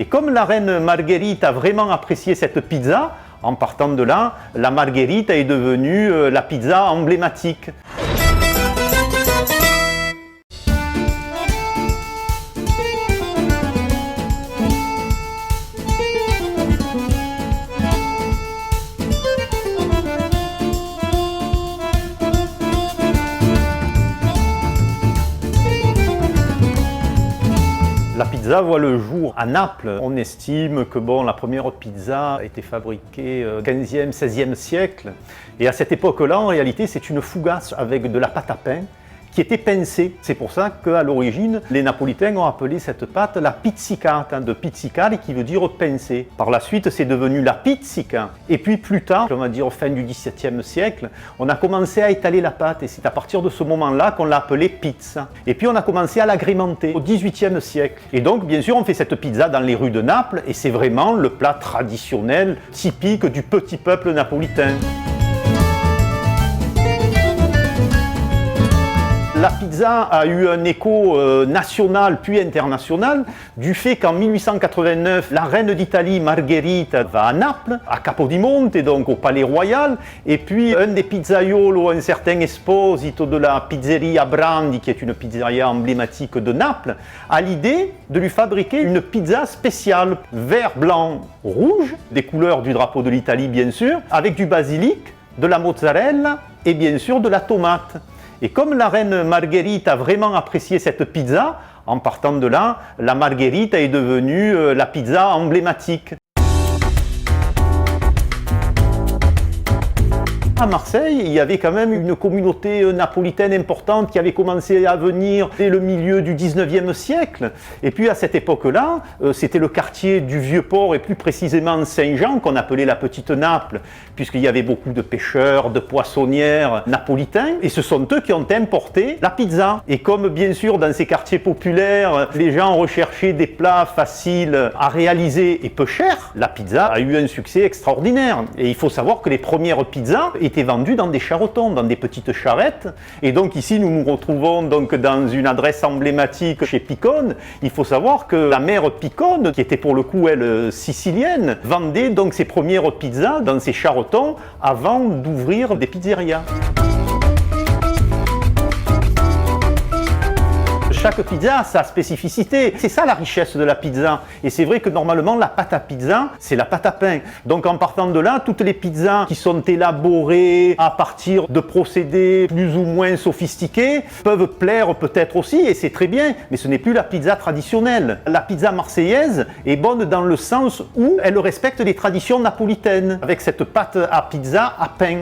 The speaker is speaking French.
Et comme la reine Margherite a vraiment apprécié cette pizza, en partant de là, la Margherita est devenue la pizza emblématique. La pizza voit le jour à Naples. On estime que la première pizza a été fabriquée au 15e, 16e siècle. Et à cette époque-là, en réalité, c'est une fougasse avec de la pâte à pain qui était pincée. C'est pour ça qu'à l'origine, les Napolitains ont appelé cette pâte la pizzicata, de pizzicare qui veut dire pincer. Par la suite, c'est devenu la pizzica. Et puis plus tard, on va dire fin du XVIIe siècle, on a commencé à étaler la pâte et c'est à partir de ce moment-là qu'on l'a appelée pizza. Et puis on a commencé à l'agrémenter au XVIIIe siècle. Et donc, bien sûr, on fait cette pizza dans les rues de Naples et c'est vraiment le plat traditionnel, typique du petit peuple napolitain. La pizza a eu un écho national puis international du fait qu'en 1889, la reine d'Italie Margherita va à Naples, à Capodimonte, donc au Palais Royal, et puis un des pizzaiolos, un certain Esposito de la pizzeria Brandi, qui est une pizzeria emblématique de Naples, a l'idée de lui fabriquer une pizza spéciale, vert, blanc, rouge, des couleurs du drapeau de l'Italie bien sûr, avec du basilic, de la mozzarella et bien sûr de la tomate. Et comme la reine Margherite a vraiment apprécié cette pizza, en partant de là, la Margherita est devenue la pizza emblématique. À Marseille, il y avait quand même une communauté napolitaine importante qui avait commencé à venir dès le milieu du 19e siècle. Et puis à cette époque-là, c'était le quartier du Vieux-Port et plus précisément Saint-Jean qu'on appelait la Petite Naples, puisqu'il y avait beaucoup de pêcheurs, de poissonnières napolitains. Et ce sont eux qui ont importé la pizza. Et comme bien sûr dans ces quartiers populaires, les gens recherchaient des plats faciles à réaliser et peu chers, la pizza a eu un succès extraordinaire. Et il faut savoir que les premières pizzas étaient vendues dans des charretons, dans des petites charrettes. Et donc ici, nous nous retrouvons donc dans une adresse emblématique chez Picone. Il faut savoir que la mère Picone, qui était pour le coup, elle, sicilienne, vendait donc ses premières pizzas dans ces charretons avant d'ouvrir des pizzerias. Chaque pizza a sa spécificité. C'est ça la richesse de la pizza. Et c'est vrai que normalement, la pâte à pizza, c'est la pâte à pain. Donc en partant de là, toutes les pizzas qui sont élaborées à partir de procédés plus ou moins sophistiqués peuvent plaire peut-être aussi, et c'est très bien, mais ce n'est plus la pizza traditionnelle. La pizza marseillaise est bonne dans le sens où elle respecte les traditions napolitaines, avec cette pâte à pizza à pain.